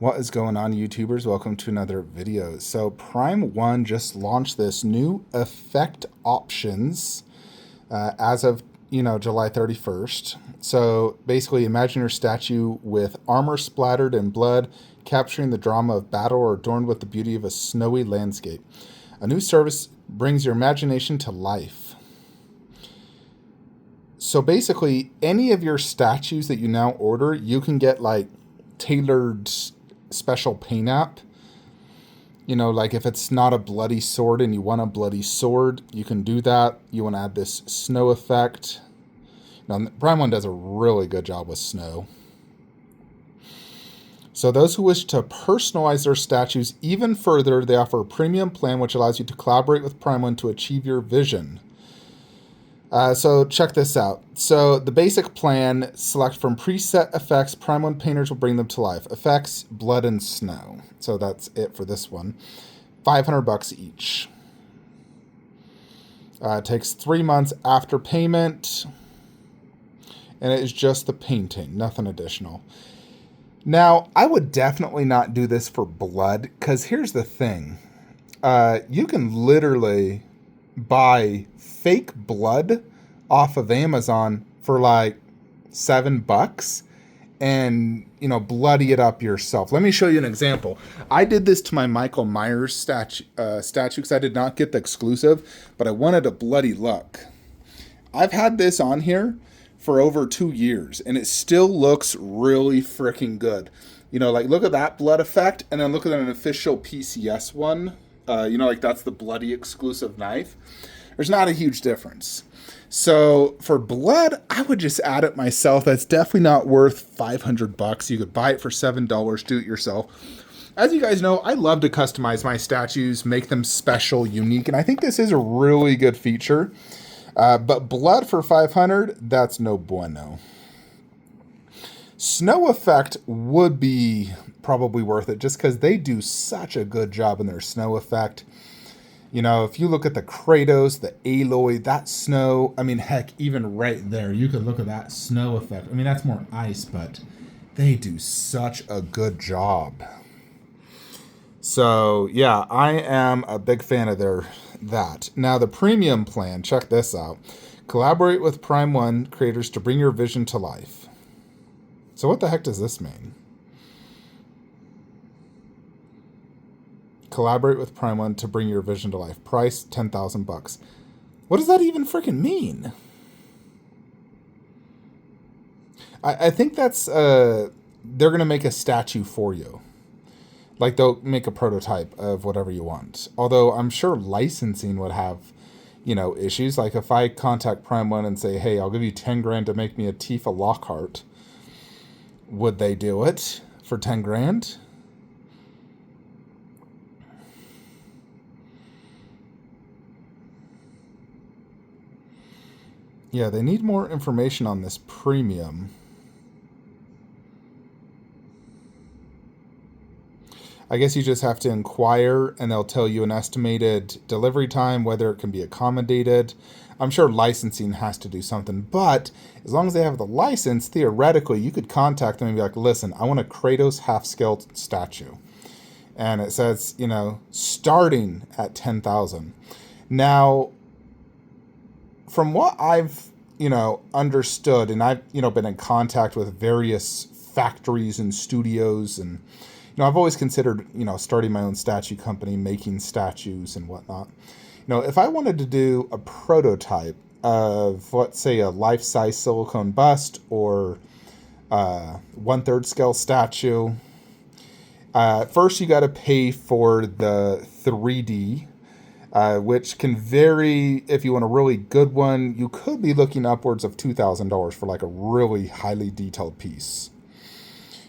What is going on, YouTubers? Welcome to another video. So Prime 1 just launched this new effect options as of, July 31st. So basically imagine your statue with armor splattered in blood, capturing the drama of battle or adorned with the beauty of a snowy landscape. A new service brings your imagination to life. So basically, any of your statues that you now order, you can get like tailored special paint app. Like if it's not a bloody sword and you want a bloody sword, you can do that. You want to add this snow effect. Now, Prime 1 does a really good job with snow. So those who wish to personalize their statues even further, they offer a premium plan which allows you to collaborate with Prime 1 to achieve your vision. So check this out. So the basic plan, select from preset effects. Prime 1 painters will bring them to life. Effects, blood, and snow. So that's it for this one. $500 each. It takes 3 months after payment. And it is just the painting, nothing additional. Now, I would definitely not do this for blood, because here's the thing. You can literally buy fake blood off of Amazon for like $7 and bloody it up yourself. Let me show you an example. I did this to my Michael Myers statue because I did not get the exclusive, but I wanted a bloody look. I've had this on here for over 2 years and it still looks really freaking good. Like look at that blood effect and then look at an official PCS one. Like that's the bloody exclusive knife. There's not a huge difference. So for blood, I would just add it myself. That's definitely not worth $500. You could buy it for $7, do it yourself. As you guys know, I love to customize my statues, make them special, unique, and I think this is a really good feature. But blood for $500, that's no bueno. Snow effect would be probably worth it just because they do such a good job in their snow effect. If you look at the Kratos, the Aloy, that snow, heck, even right there, you could look at that snow effect. That's more ice, but they do such a good job. So, yeah, I am a big fan of that. Now, the premium plan, check this out. Collaborate with Prime 1 creators to bring your vision to life. So what the heck does this mean? Collaborate with Prime 1 to bring your vision to life. Price, $10,000. What does that even freaking mean? I think that's, they're going to make a statue for you. Like they'll make a prototype of whatever you want. Although I'm sure licensing would have, issues. Like if I contact Prime 1 and say, hey, I'll give you 10 grand to make me a Tifa Lockhart. Would they do it for 10 grand? Yeah, they need more information on this premium. I guess you just have to inquire and they'll tell you an estimated delivery time, whether it can be accommodated. I'm sure licensing has to do something, but as long as they have the license, theoretically, you could contact them and be like, listen, I want a Kratos half-scale statue. And it says, starting at 10,000. Now, from what I've, understood, and I've, been in contact with various factories and studios, and, I've always considered, starting my own statue company, making statues and whatnot. If I wanted to do a prototype of, let's say, a life-size silicone bust or 1/3 scale statue, first you got to pay for the 3D, which can vary. If you want a really good one, you could be looking upwards of $2,000 for like a really highly detailed piece.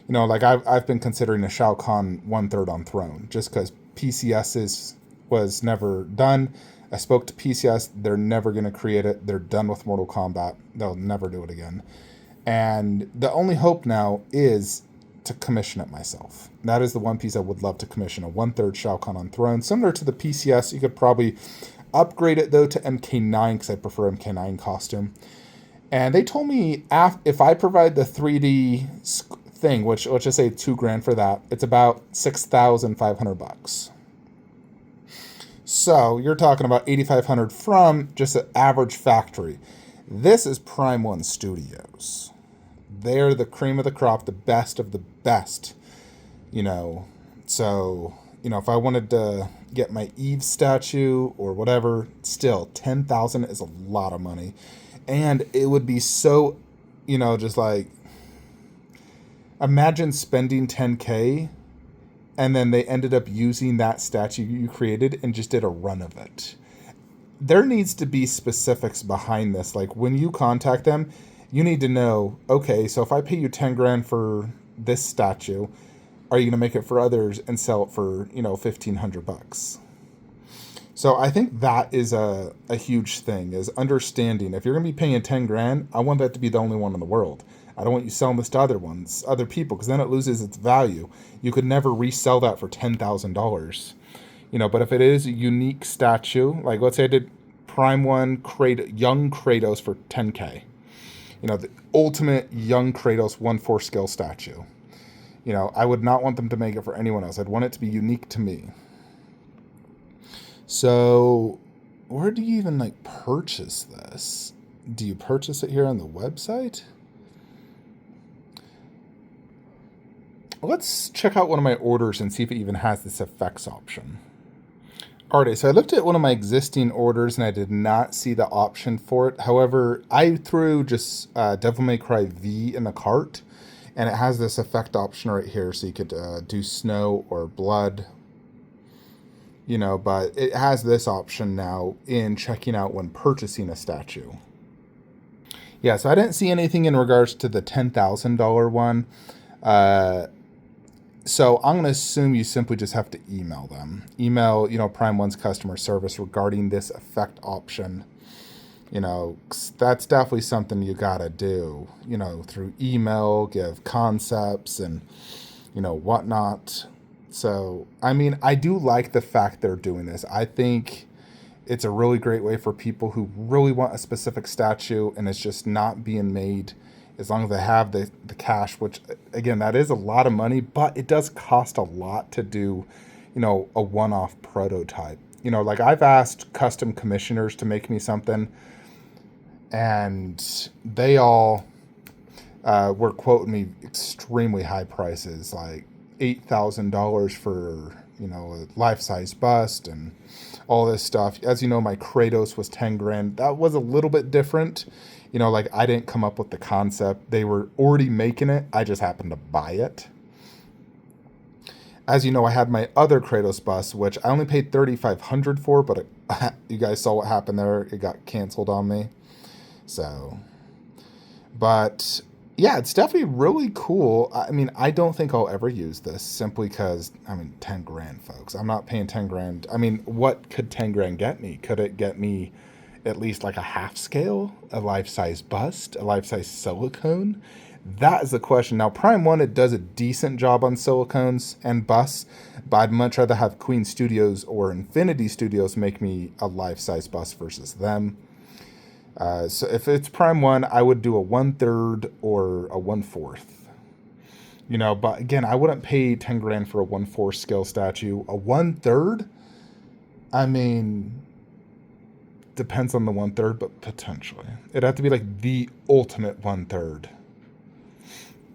Like I've been considering a Shao Kahn 1/3 on Throne just because PCS was never done. I spoke to PCS. They're never going to create it. They're done with Mortal Kombat. They'll never do it again. And the only hope now is to commission it myself. That is the one piece I would love to commission, a 1/3 Shao Kahn on Throne. Similar to the PCS, you could probably upgrade it, though, to MK9, because I prefer MK9 costume. And they told me if I provide the thing, which let's just say $2,000 for that, it's about $6,500. So you're talking about $8,500 from just an average factory. This is Prime One Studios. They're the cream of the crop, the best of the best. You know, so if I wanted to get my Eve statue or whatever, still 10,000 is a lot of money, and it would be so, just like, imagine spending 10K and then they ended up using that statue you created and just did a run of it. There needs to be specifics behind this. Like when you contact them, you need to know, okay, so if I pay you 10 grand for this statue, are you going to make it for others and sell it for, $1,500? So I think that is a huge thing, is understanding if you're going to be paying 10 grand, I want that to be the only one in the world. I don't want you selling this to other people, because then it loses its value. You could never resell that for $10,000. But if it is a unique statue, like let's say I did Prime One young Kratos for 10K, the ultimate young Kratos 1/4 scale statue. I would not want them to make it for anyone else. I'd want it to be unique to me. So where do you even purchase this? Do you purchase it here on the website? Let's check out one of my orders and see if it even has this effects option. Alright, so I looked at one of my existing orders and I did not see the option for it. However, I threw just Devil May Cry V in the cart, and it has this effect option right here, so you could do snow or blood. But it has this option now in checking out when purchasing a statue. Yeah, so I didn't see anything in regards to the $10,000 one. So I'm going to assume you simply just have to email them. Email, Prime One's customer service regarding this effect option. 'Cause that's definitely something you got to do, through email, give concepts and, whatnot. So, I do like the fact they're doing this. I think it's a really great way for people who really want a specific statue and it's just not being made, as long as they have the cash, which, again, that is a lot of money, but it does cost a lot to do, a one-off prototype. Like I've asked custom commissioners to make me something, and they all were quoting me extremely high prices, like $8,000 for, a life-size bust and all this stuff. As you know, my Kratos was 10 grand. That was a little bit different. Like I didn't come up with the concept. They were already making it. I just happened to buy it. As you know, I had my other Kratos bus, which I only paid $3,500 for, but you guys saw what happened there. It got canceled on me. So, but yeah, it's definitely really cool. I don't think I'll ever use this simply because, 10 grand, folks. I'm not paying 10 grand. What could 10 grand get me? Could it get me at least like a half scale, a life-size bust, a life-size silicone? That is the question. Now, Prime One, it does a decent job on silicones and busts, but I'd much rather have Queen Studios or Infinity Studios make me a life-size bust versus them. So if it's Prime One, I would do a 1/3 or a 1/4. But again, I wouldn't pay 10 grand for a 1/4 scale statue. A 1/3, depends on the 1/3, but potentially. It'd have to be like the ultimate 1/3.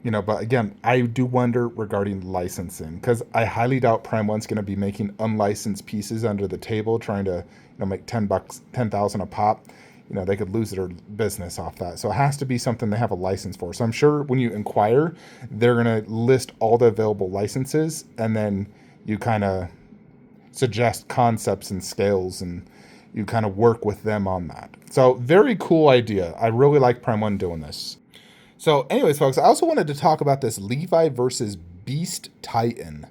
But again, I do wonder regarding licensing, because I highly doubt Prime One's going to be making unlicensed pieces under the table, trying to, make $10, 10,000 a pop. They could lose their business off that. So it has to be something they have a license for. So I'm sure when you inquire, they're going to list all the available licenses, and then you kind of suggest concepts and scales, and you kind of work with them on that. So very cool idea. I really like Prime One doing this. So anyways, folks, I also wanted to talk about this Levi versus Beast Titan.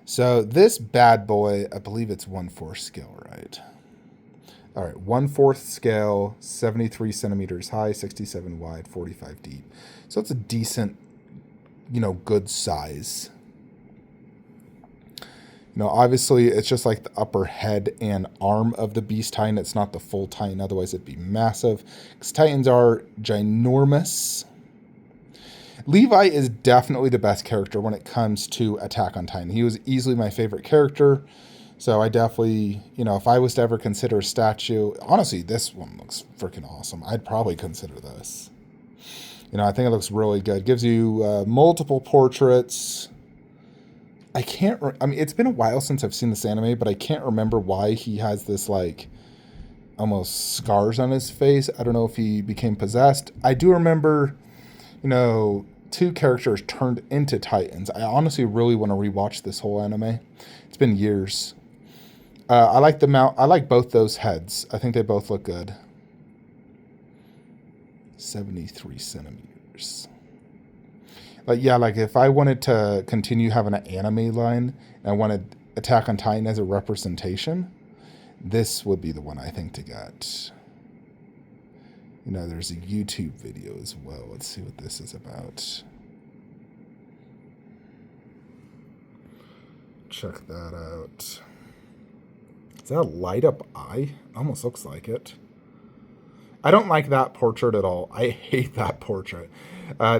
So this bad boy, I believe it's 1/4 scale, right? All right, 1/4 scale, 73 centimeters high, 67 wide, 45 deep. So it's a decent, good size. Obviously, it's just like the upper head and arm of the Beast Titan. It's not the full Titan, otherwise it'd be massive. Because Titans are ginormous. Levi is definitely the best character when it comes to Attack on Titan. He was easily my favorite character. So I definitely, if I was to ever consider a statue, honestly, this one looks freaking awesome. I'd probably consider this. I think it looks really good. Gives you multiple portraits. I mean, it's been a while since I've seen this anime, but I can't remember why he has this, like, almost scars on his face. I don't know if he became possessed. I do remember, two characters turned into Titans. I honestly really want to rewatch this whole anime. It's been years. I like the mount. I like both those heads. I think they both look good. 73 centimeters. Like if I wanted to continue having an anime line and I wanted Attack on Titan as a representation, this would be the one I think to get. There's a YouTube video as well. Let's see what this is about. Check that out. Is that a light up eye? Almost looks like it. I don't like that portrait at all. I hate that portrait.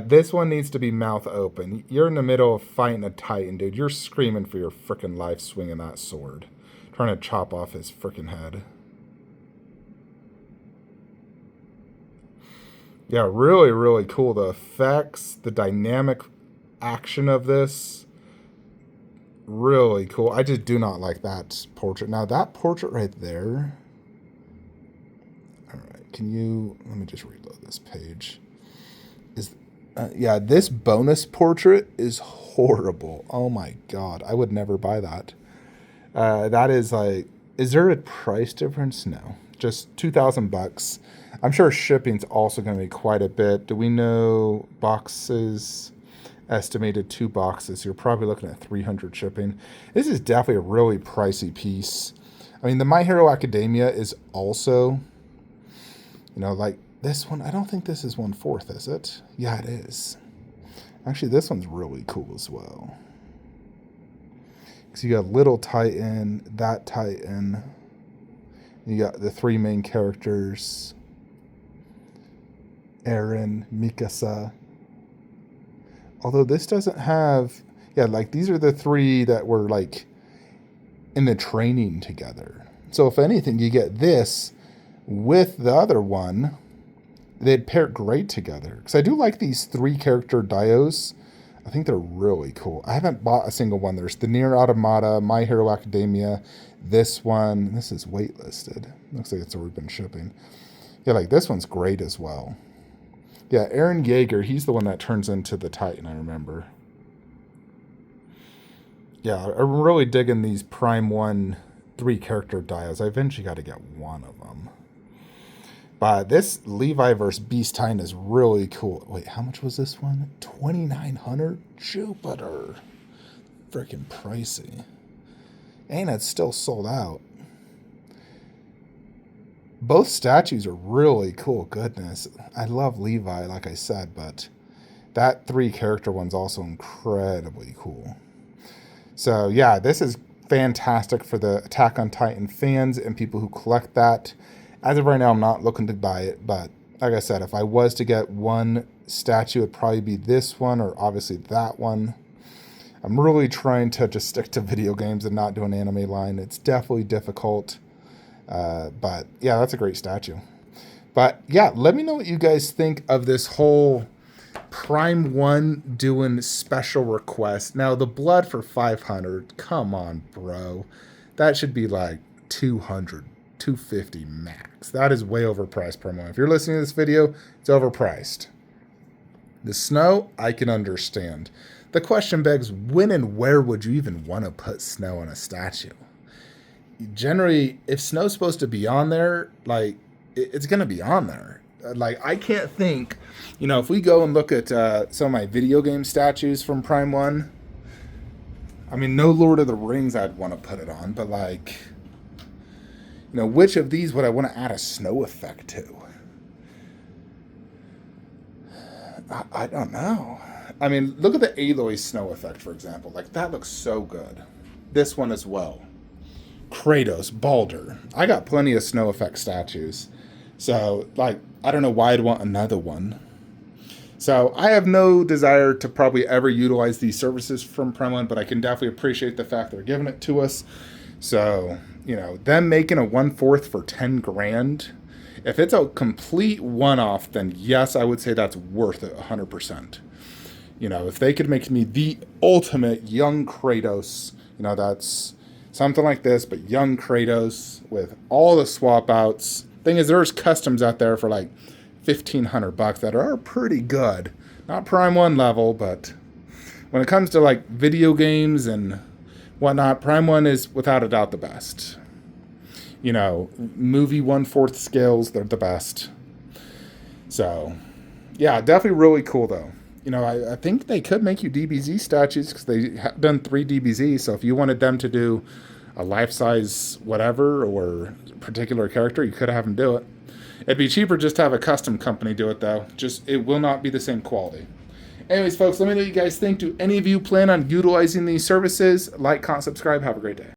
This one needs to be mouth open. You're in the middle of fighting a Titan, dude. You're screaming for your freaking life swinging that sword. Trying to chop off his freaking head. Yeah, really, really cool. The effects, the dynamic action of this, really cool. I just do not like that portrait. Now, that portrait right there... All right, let me just reload this page. Yeah, this bonus portrait is horrible. Oh my god, I would never buy that. That is like, is there a price difference? No, just $2,000. I'm sure shipping's also going to be quite a bit. Do we know boxes? Estimated 2 boxes. You're probably looking at 300 shipping. This is definitely a really pricey piece. I mean, the My Hero Academia is also, like this one. I don't think this is 1/4, is it? Yeah, it is. Actually, this one's really cool as well. So you got Little Titan, that Titan. You got the 3 main characters. Eren, Mikasa. Although this doesn't have... Yeah, like these are the 3 that were like in the training together. So if anything, you get this with the other one. They'd pair great together. Because I do like these 3 character dios. I think they're really cool. I haven't bought a single one. There's the Nier Automata, My Hero Academia, this one. This is waitlisted. Looks like it's already been shipping. Yeah, like this one's great as well. Yeah, Eren Yeager, he's the one that turns into the Titan, I remember. Yeah, I'm really digging these Prime 1 3 character dios. I eventually got to get one of them. But this Levi vs. Beast Titan is really cool. Wait, how much was this one? $2,900? Jupiter. Freaking pricey. And it's still sold out. Both statues are really cool. Goodness. I love Levi, like I said, but that 3 character one's also incredibly cool. So, yeah, this is fantastic for the Attack on Titan fans and people who collect that. As of right now, I'm not looking to buy it, but like I said, if I was to get one statue, it'd probably be this one or obviously that one. I'm really trying to just stick to video games and not do an anime line. It's definitely difficult, but yeah, that's a great statue. But yeah, let me know what you guys think of this whole Prime 1 doing special requests. Now, the blood for 500, come on, bro. That should be like 200. 250 max. That is way overpriced per month. If you're listening to this video, it's overpriced. The snow, I can understand. The question begs, when and where would you even want to put snow on a statue? Generally, if snow's supposed to be on there, like, it's going to be on there. Like, I can't think, if we go and look at some of my video game statues from Prime 1, I mean, no Lord of the Rings I'd want to put it on, but like... which of these would I want to add a snow effect to? I don't know. I mean, look at the Aloy snow effect, for example. Like, that looks so good. This one as well. Kratos, Baldur. I got plenty of snow effect statues. So, like, I don't know why I'd want another one. So I have no desire to probably ever utilize these services from Prime One, but I can definitely appreciate the fact they're giving it to us. So, them making a 1/4 for 10 grand, if it's a complete one-off, then yes, I would say that's worth it 100%. If they could make me the ultimate young Kratos, that's something like this, but young Kratos with all the swap outs. Thing is, there's customs out there for like $1,500 that are pretty good. Not Prime One level, but when it comes to like video games and whatnot, Prime One is without a doubt the best. Movie 1/4 scales, they're the best. So, yeah, definitely really cool though. I think they could make you DBZ statues because they have done 3 DBZ. So if you wanted them to do a life-size whatever or particular character, you could have them do it. It'd be cheaper just to have a custom company do it, though. It will not be the same quality. Anyways, folks, let me know what you guys think. Do any of you plan on utilizing these services? Like, comment, subscribe. Have a great day.